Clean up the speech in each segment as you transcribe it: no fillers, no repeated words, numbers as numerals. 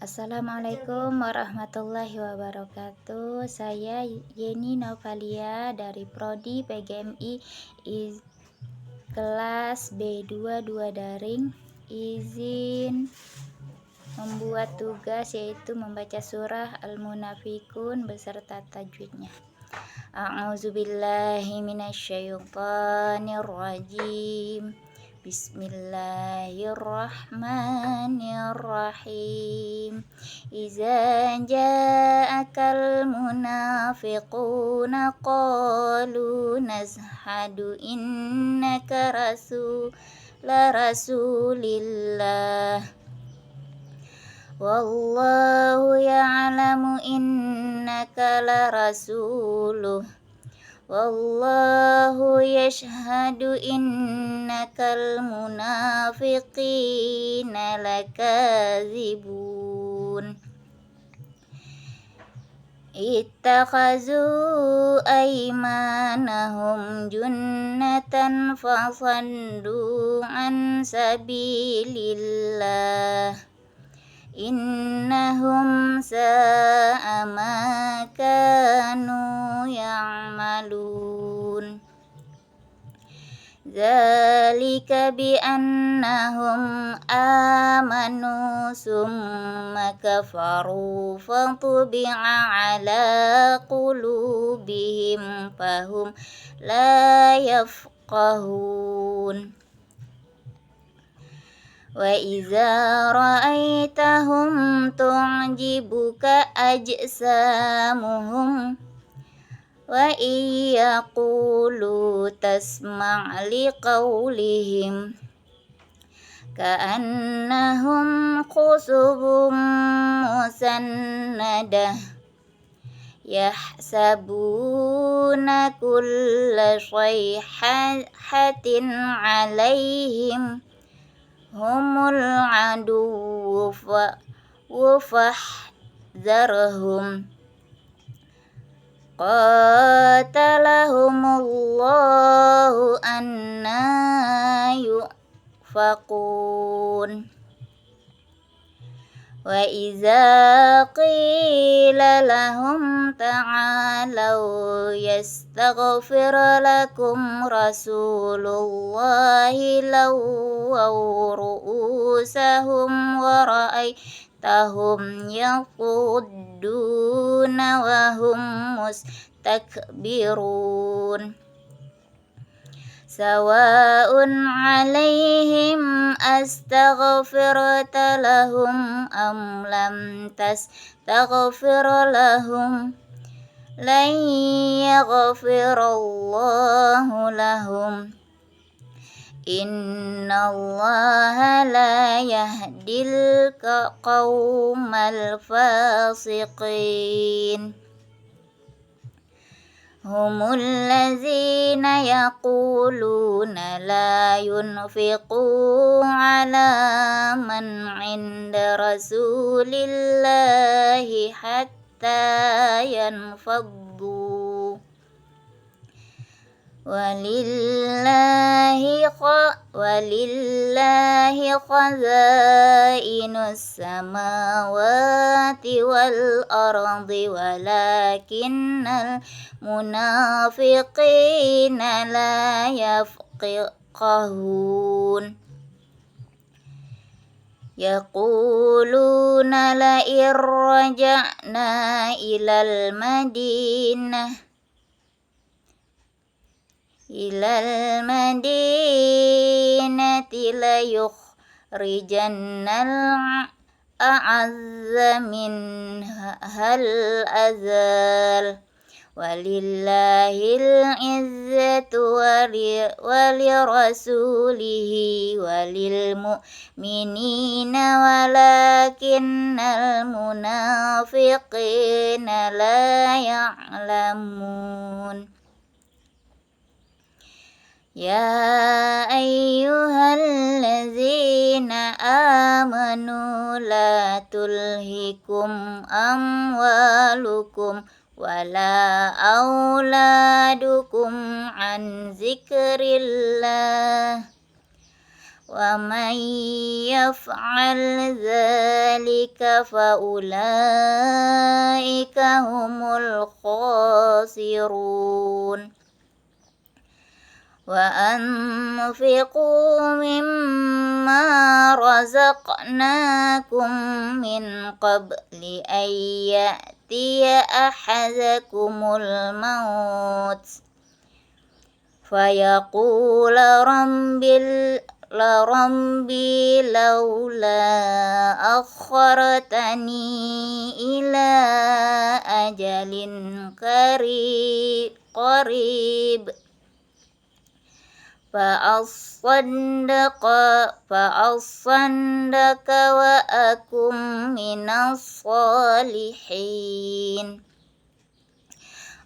Assalamualaikum warahmatullahi wabarakatuh. Saya Yeni Novalia dari Prodi PGMI kelas B22 daring. Izin membuat tugas yaitu membaca surah Al-Munafikun beserta tajwidnya. A'udzubillahi minasyaitonirrajim. Bismillahirrahmanirrahim. Iza ja'akal munafiquna qalu nashhadu innaka rasulillah wallahu ya'lamu innaka larasuluh wallahu yashhadu innakal munafiqina lakazibun. Ittakhazu aymanahum junnatan fasaddu an sabilillah innahum sa'a ma kanu ya'malun. Dzalika bi annahum amanu summa kafaru fatubi'a ala qulubihim fahum la yafqahun. Wa iza ra'aitahum tu'jibuka ajsamuhum wa iyaqulu tasma' liqaulihim ka'annahum khusubum musannadah yahsabuna kulla shayhatin 'alaihim humul aduwwu fahdharhum qatalahumullahu anna yufakun. Wa iza qila lahum ta'alaw yastaghfir lakum rasulullahi lawaw ru'usahum wa ra'aitahum yaqudduna wa hum mustakbirun. Sawa'un 'alaihim astaghfirta lahum am lam tastaghfir lahum lan yaghfirallahu lahum innallaha la yahdil qaumal fasiqin. Humul ladzina yaquluna la yunfiqu ala man 'inda rasulillahi hatta yanfaddu walillahi khazainus samawati wal ardi walakinnal munafiqina la yafqahun. Yaquluna la irja'na ilal madinati la yukhrijannal a'azza minhal azal walillahil izzatu walirasulihi walil mu'minina walakinnal munafiqina la ya'lamun. Ya ayyuhallazina amanu la tulhikum amwalukum wala auladukum an zikrillah wa man yaf'al dzalika faulaika humul khasirun. Wa anfiqu mimma razaqnakum min qabli an ya'tiya ahadakumul maut fayaqula rabbi laula akhartani ila ajalin qarib fa'asaddaqa wa akum minas salihin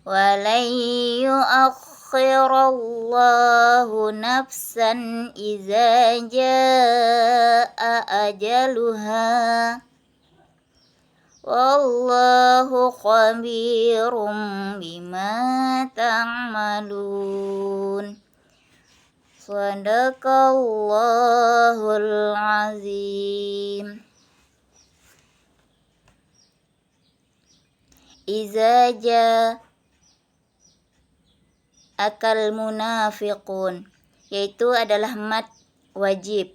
walan yu'akhirallahu nafsan idza jaa ajaluha wallahu khabirum bima ta'malun. Sadaqallahul azim. Iza akal munafiqun, yaitu adalah mat wajib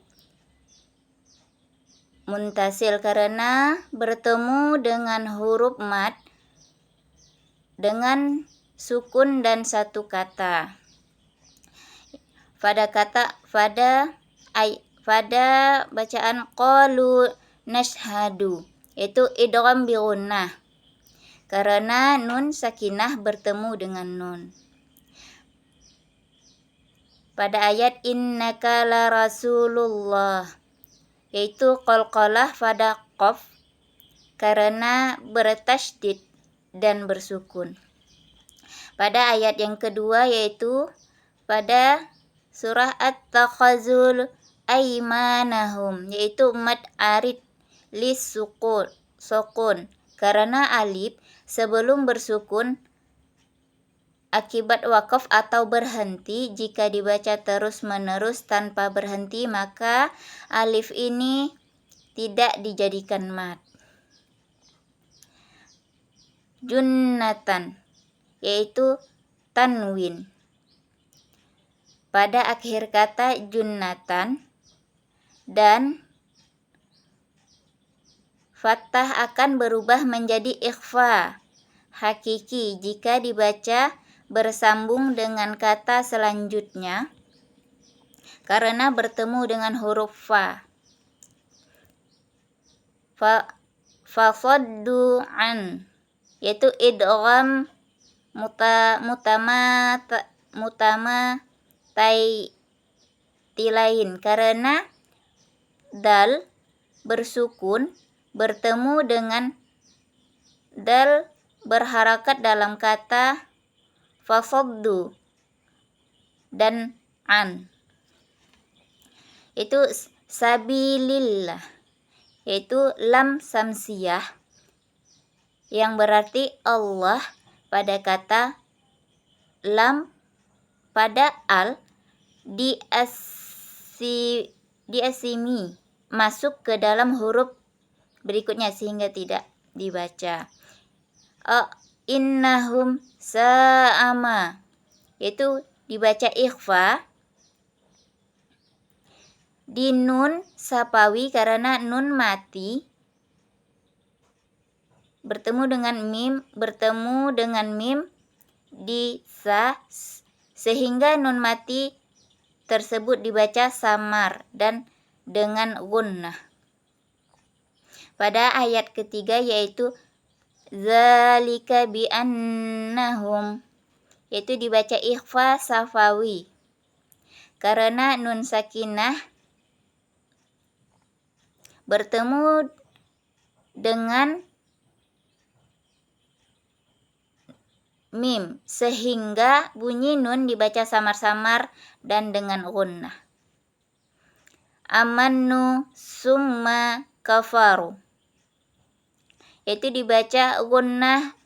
muntasil karena bertemu dengan huruf mat dengan sukun dan satu kata. Pada bacaan qalu nashhadu, yaitu idgham bi gunnah karena nun sakinah bertemu dengan nun. Pada ayat innaka la rasulullah, yaitu qalqalah pada qaf karena bertasydid dan bersukun. Pada ayat yang kedua yaitu pada surah At-Takhazul Aimanahum, yaitu mad arid lis sukun karena alif sebelum bersukun akibat wakaf atau berhenti. Jika dibaca terus menerus tanpa berhenti maka alif ini tidak dijadikan mad. Junnatan, yaitu tanwin pada akhir kata junnatan, dan fathah akan berubah menjadi ikhfa hakiki jika dibaca bersambung dengan kata selanjutnya karena bertemu dengan huruf fa. Fasaddu an, yaitu idgham tilain karena dal bersukun bertemu dengan dal berharakat dalam kata fasaddu dan an. Itu sabilillah, yaitu lam samsiyah yang berarti Allah pada kata lam pada al diasimi masuk ke dalam huruf berikutnya sehingga tidak dibaca. Innahum sa'ama, yaitu dibaca ikhfa di nun sapawi karena nun mati bertemu dengan mim di sa sehingga nun mati tersebut dibaca samar dan dengan gunnah. Pada ayat ketiga yaitu zalika bi annahum, yaitu dibaca ikhfa safawi karena nun sakinah bertemu dengan mim sehingga bunyi nun dibaca samar-samar dan dengan gunnah. Amannu summa kafaru, yaitu dibaca gunnah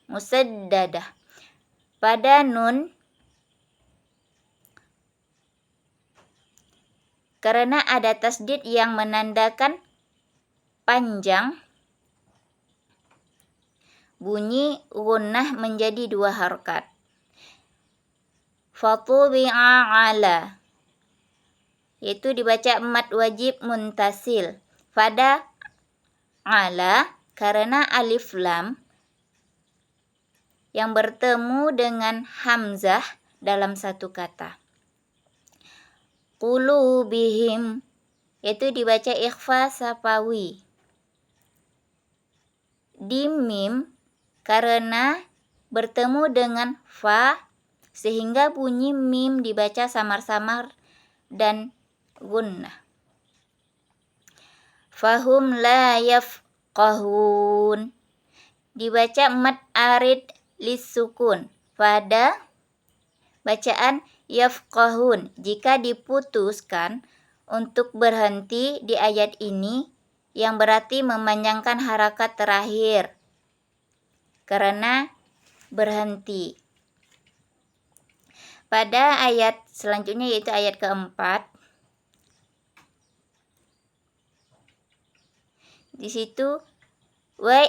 musaddadah pada nun karena ada tasdid yang menandakan panjang, bunyi gunnah menjadi 2 harokat. Fatubi'a ala, yaitu dibaca mad wajib muntasil pada ala karena alif lam yang bertemu dengan hamzah dalam satu kata. Qulubihim, yaitu dibaca ikhfa safawi. Di mim karena bertemu dengan fa sehingga bunyi mim dibaca samar-samar dan gunnah. Fahum la yafqahun, dibaca mad arid lisukun pada bacaan yafqahun. Jika diputuskan untuk berhenti di ayat ini, yang berarti memanjangkan harakat terakhir karena berhenti. Pada ayat selanjutnya yaitu ayat keempat, di situ wa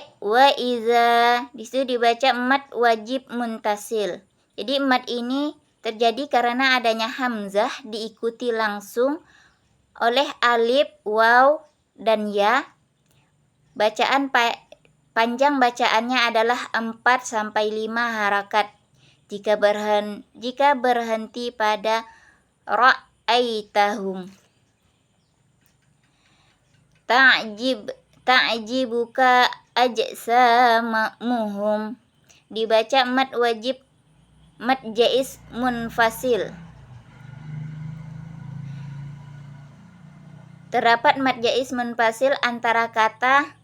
iza, di situ dibaca mad wajib muntasil. Jadi mad ini terjadi karena adanya hamzah diikuti langsung oleh alif, waw, dan ya. Bacaan panjang bacaannya adalah 4-5 harakat. Jika berhenti pada ra'aitahum. Ta'jibuka ajsamuhum, dibaca mad wajib mad jaiz munfasil. Terdapat mad jaiz munfasil antara kata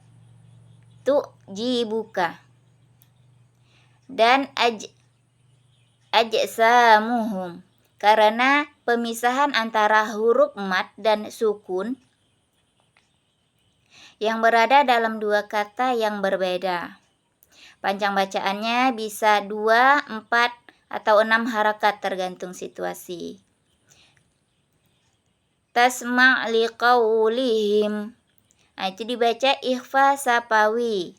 tu'jibuka dan ajsamuhum karena pemisahan antara huruf mad dan sukun yang berada dalam 2 kata yang berbeda. Panjang bacaannya bisa 2, 4, atau 6 harakat tergantung situasi. Tasma' liqaulihim, itu dibaca ikhfa sapawi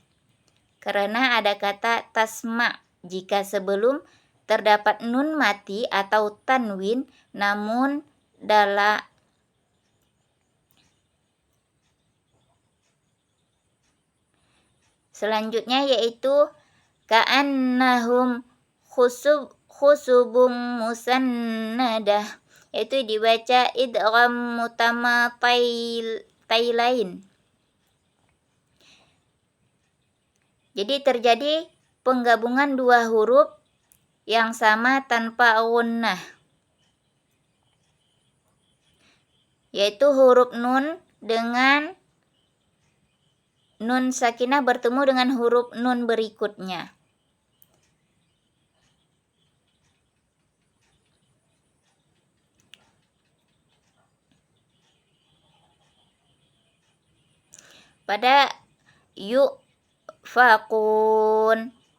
karena ada kata tasma' jika sebelum terdapat nun mati atau tanwin, namun selanjutnya yaitu ka'annahum khusubum musannadah, yaitu dibaca idgham mutamatailain. Jadi terjadi penggabungan 2 huruf yang sama tanpa gunnah, yaitu huruf nun dengan nun sakinah bertemu dengan huruf nun berikutnya. Pada yufakun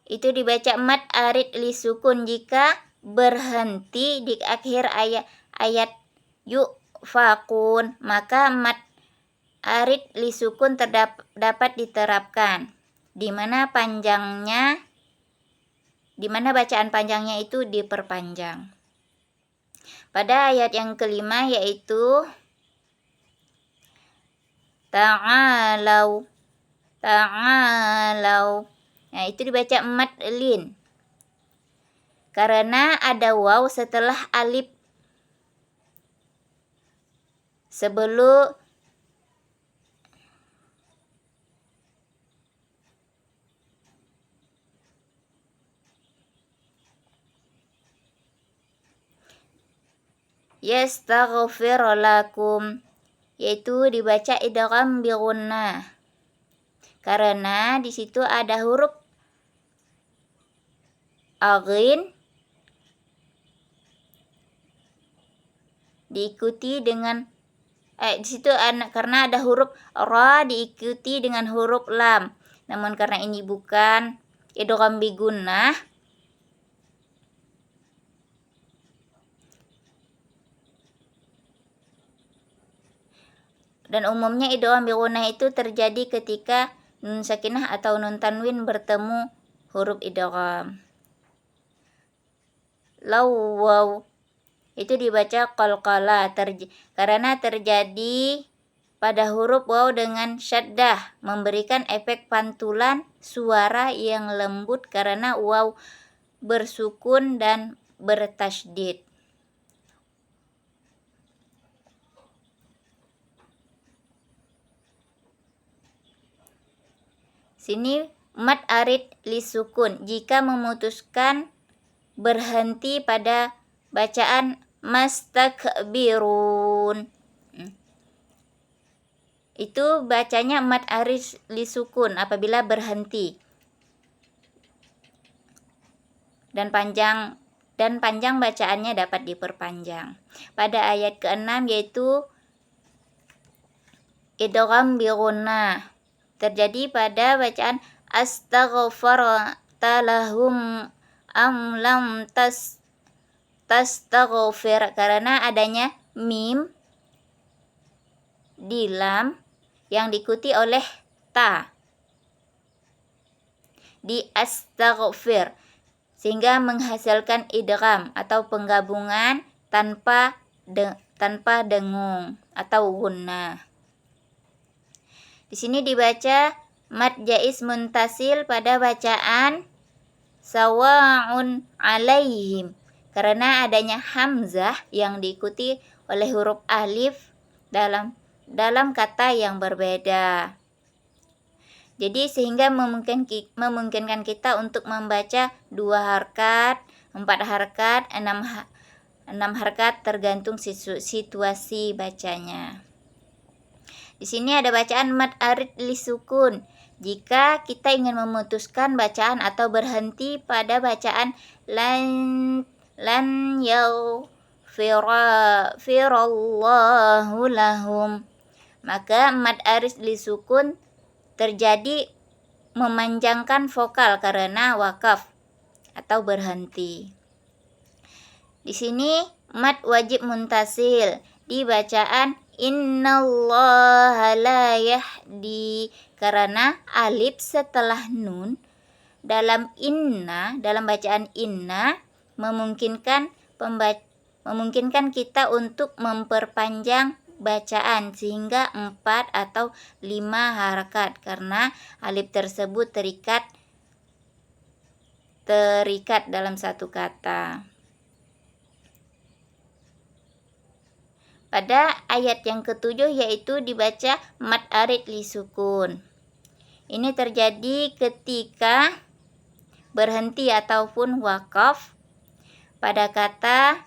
itu dibaca mad arid lisukun jika berhenti di akhir ayat yufakun, maka mad arid lisukun dapat diterapkan di mana bacaan panjangnya itu diperpanjang. Pada ayat yang kelima yaitu ta'alau. Nah, itu dibaca mad lin karena ada waw setelah alif sebelum yastaghfir lakum, yaitu dibaca idgham bi gunnah karena di situ ada huruf aghin diikuti dengan di situ karena ada huruf ra diikuti dengan huruf lam. Namun karena ini bukan idgham bi gunnah, Dan umumnya idgham bi gunnah itu terjadi ketika nun sakinah atau nun tanwin bertemu huruf idgham. Lawaw itu dibaca qalqala karena terjadi pada huruf waw dengan syaddah, memberikan efek pantulan suara yang lembut karena waw bersukun dan bertasydid. Sini mad arid lisukun jika memutuskan berhenti pada bacaan mastakbirun. Itu bacanya mad arid lisukun apabila berhenti. Dan panjang bacaannya dapat diperpanjang. Pada ayat ke-6 yaitu idgham bi gunnah terjadi pada bacaan astaghfarta lahum am lam tastaghfir karena adanya mim di lam yang diikuti oleh ta di astaghfir sehingga menghasilkan idgham atau penggabungan tanpa dengung atau gunnah. Di sini dibaca mad jaiz muntasil pada bacaan sawa'un alaihim karena adanya hamzah yang diikuti oleh huruf alif dalam kata yang berbeda. Jadi sehingga memungkinkan kita untuk membaca 2 harkat, 4 harkat, 6 harkat tergantung situasi bacanya. Di sini ada bacaan mad arid lisukun. Jika kita ingin memutuskan bacaan atau berhenti pada bacaan lan yaghfirallahu lahum, maka mad arid lisukun terjadi memanjangkan vokal karena wakaf atau berhenti. Di sini mad wajib muntasil di bacaan innallaha la yahdi karena alif setelah nun dalam bacaan inna memungkinkan kita untuk memperpanjang bacaan sehingga 4 atau 5 harakat karena alif tersebut terikat dalam satu kata. Pada ayat yang ke-7 yaitu dibaca mad arid lisukun. Ini terjadi ketika berhenti ataupun wakaf pada kata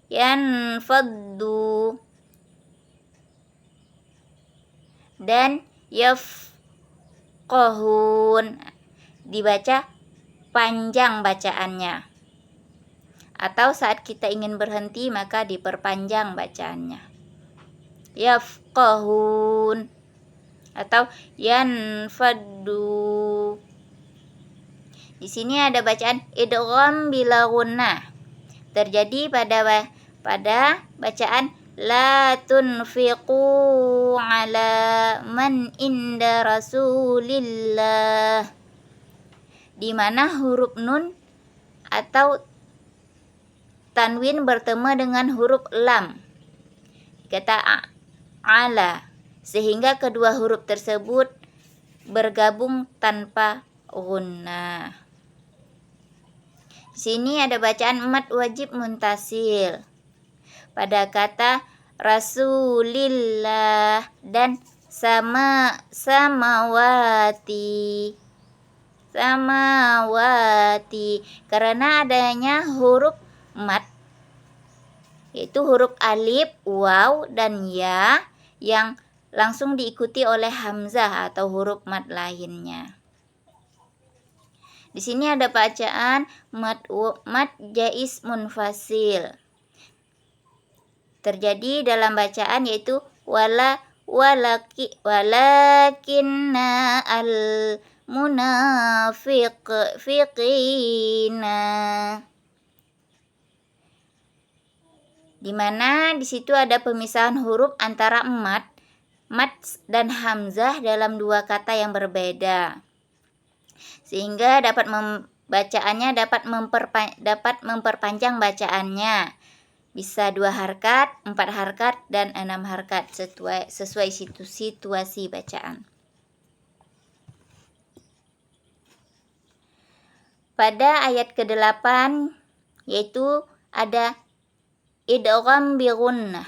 yanfaddu dan yafqahun dibaca panjang bacaannya. Atau saat kita ingin berhenti maka diperpanjang bacaannya. Yafqahun atau yanfaddu. Di sini ada bacaan idgham bila gunnah. Terjadi pada bacaan la tunfiqu ala man inda rasulillah, di mana huruf nun atau tanwin bertemu dengan huruf lam kata ala sehingga kedua huruf tersebut bergabung tanpa gunnah. Di sini ada bacaan mad wajib muntasil pada kata rasulillah dan samawati karena adanya huruf mad yaitu huruf alif, waw, dan ya yang langsung diikuti oleh hamzah atau huruf mad lainnya. Di sini ada bacaan mad jaiz munfasil. Terjadi dalam bacaan yaitu walakinna al munafiqina. di mana di situ ada pemisahan huruf antara mat dan hamzah dalam dua kata yang berbeda, sehingga bacaannya dapat memperpanjang bacaannya, bisa 2 harkat, 4 harkat, dan 6 harkat sesuai situasi bacaan. Pada ayat ke-8 yaitu ada idgham bi gunnah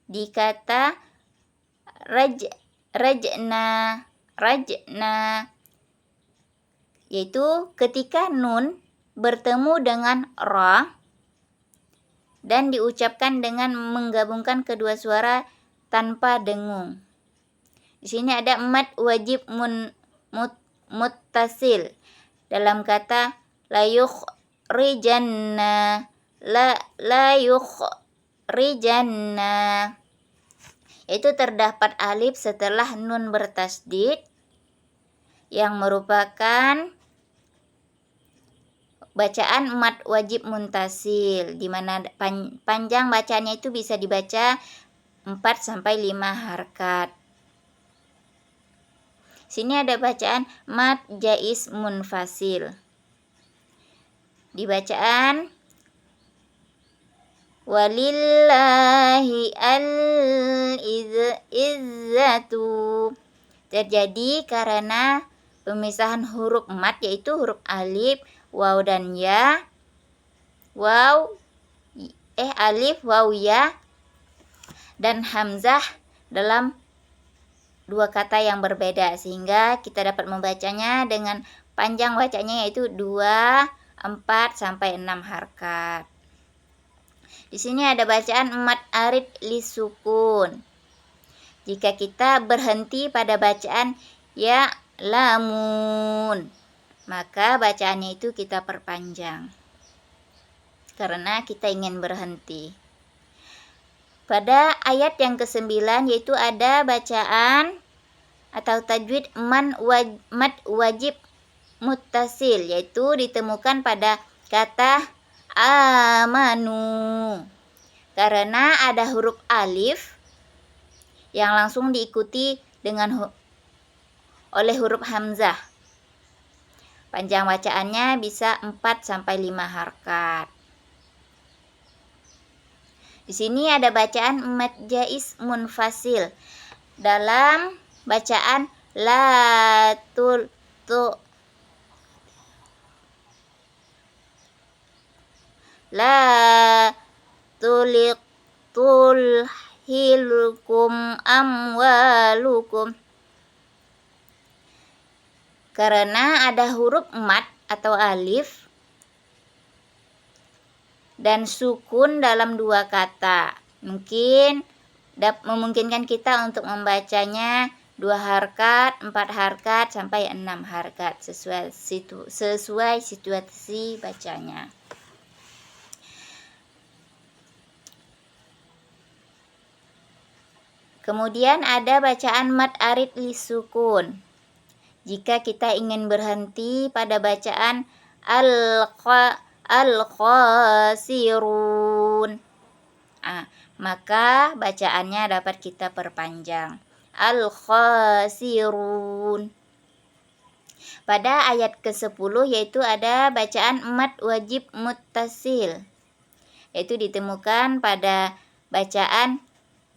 di kata rajna, yaitu ketika nun bertemu dengan ra dan diucapkan dengan menggabungkan kedua suara tanpa dengung. Di sini ada mad wajib muttasil dalam kata la yukhrijanna, yaitu terdapat alif setelah nun bertasdid yang merupakan bacaan mad wajib muntasil, di mana panjang bacaannya itu bisa dibaca 4 sampai 5 harkat. Sini ada bacaan mad jaiz munfasil. Di bacaan walillahi al-izzatu terjadi karena pemisahan huruf mad, yaitu huruf alif, waw dan ya, alif, waw, ya, dan hamzah dalam dua kata yang berbeda, sehingga kita dapat membacanya dengan panjang bacanya yaitu 2, 4 sampai 6 harkat. Di sini ada bacaan mad arid lisukun. Jika kita berhenti pada bacaan ya lamun, maka bacaannya itu kita perpanjang karena kita ingin berhenti. Pada ayat yang ke-9 yaitu ada bacaan atau tajwid mad wajib muttasil, yaitu ditemukan pada kata amanu karena ada huruf alif yang langsung diikuti oleh huruf hamzah. Panjang bacaannya bisa 4 sampai 5 harkat. Di sini ada bacaan mad jaiz munfasil dalam bacaan la tulhilkum amwalukum karena ada huruf mad atau alif dan sukun dalam dua kata. Memungkinkan kita untuk membacanya 2 harkat, 4 harkat, sampai 6 harkat sesuai situasi bacanya. Kemudian ada bacaan mad arid lisukun. Jika kita ingin berhenti pada bacaan al-khasirun, maka bacaannya dapat kita perpanjang. Al-khasirun. Pada ayat ke-10 yaitu ada bacaan mad wajib muttasil, yaitu ditemukan pada bacaan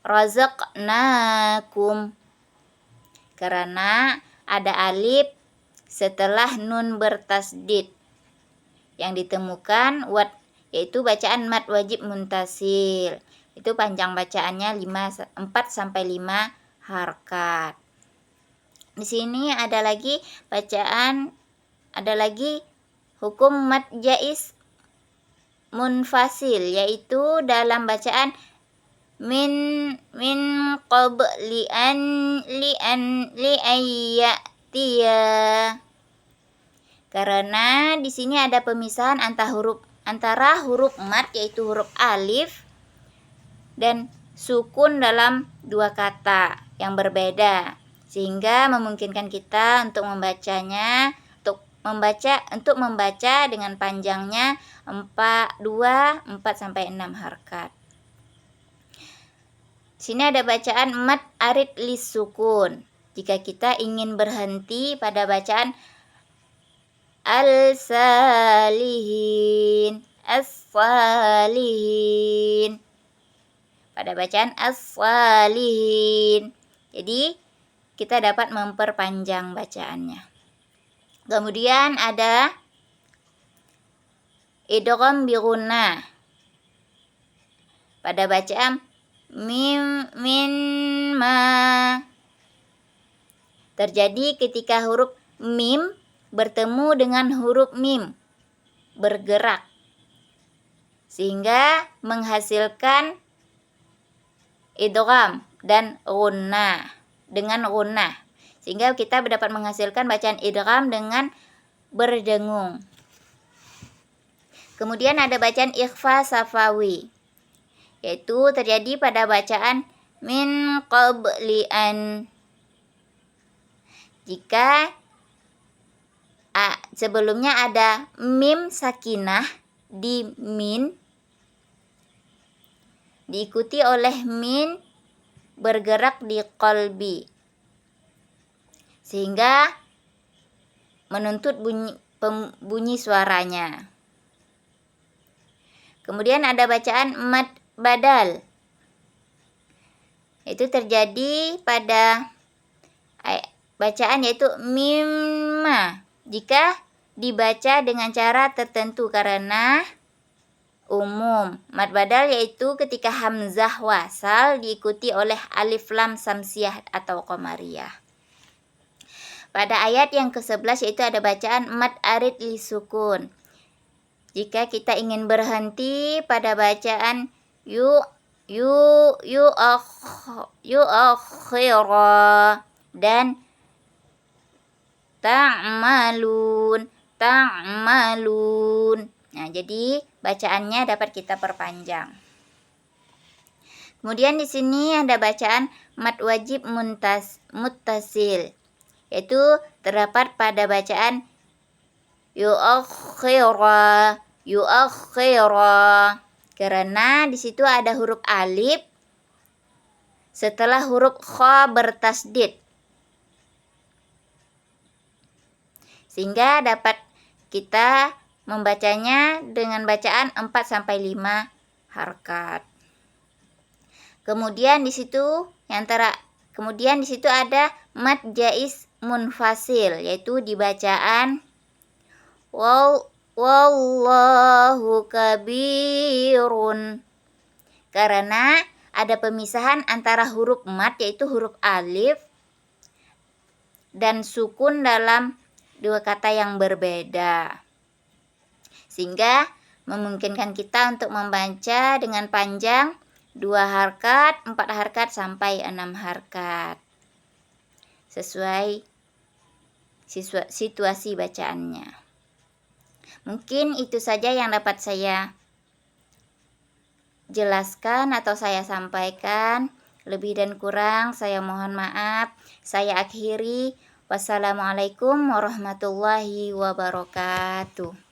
razaqnakum karena ada alif setelah nun bertasdid yang ditemukan yaitu bacaan mad wajib muntasil. Itu panjang bacaannya 4 sampai 5 harkat. Di sini ada lagi hukum mad jaiz munfasil, yaitu dalam bacaan min qabli an ya'tiya. Karena di sini ada pemisahan antara huruf mad yaitu huruf alif dan sukun dalam dua kata yang berbeda, sehingga memungkinkan kita untuk membacanya, untuk membaca dengan panjangnya 2, 4 sampai 6 harkat. Sini ada bacaan mad arid lis sukun. Jika kita ingin berhenti pada bacaan al-salihin, as-salihin, pada bacaan as-salihin. Jadi kita dapat memperpanjang bacaannya. Kemudian ada idgham bi gunnah. Pada bacaan mim min ma. Terjadi ketika huruf mim bertemu dengan huruf mim bergerak sehingga menghasilkan idgham dan gunnah dengan gunnah, sehingga kita dapat menghasilkan bacaan idgham dengan berdengung. Kemudian ada bacaan ikhfa safawi, yaitu terjadi pada bacaan min qabli an. Jika sebelumnya ada mim sakinah di min, diikuti oleh min bergerak di qalbi, sehingga menuntut bunyi suaranya. Kemudian ada bacaan mad badal. Itu terjadi pada bacaan yaitu mimma jika dibaca dengan cara tertentu karena umum. Mad badal yaitu ketika hamzah wasal diikuti oleh alif lam samsiyah atau qamariyah. Pada ayat yang ke-11 yaitu ada bacaan mad arid li sukun. Jika kita ingin berhenti pada bacaan akhira dan ta'malun. Nah, jadi bacaannya dapat kita perpanjang. Kemudian di sini ada bacaan mad wajib muttasil, yaitu terdapat pada bacaan yu'akhira karena di situ ada huruf alif setelah huruf kha bertasdid, sehingga dapat kita membacanya dengan bacaan 4-5 harkat. Kemudian di situ ada mad jaiz munfasil, yaitu di bacaan wallahu kabirun, karena ada pemisahan antara huruf mad yaitu huruf alif dan sukun dalam dua kata yang berbeda, sehingga memungkinkan kita untuk membaca dengan panjang 2 harkat, 4 harkat sampai 6 harkat sesuai situasi bacaannya. Mungkin itu saja yang dapat saya jelaskan atau saya sampaikan. Lebih dan kurang saya mohon maaf. Saya akhiri. Wassalamualaikum warahmatullahi wabarakatuh.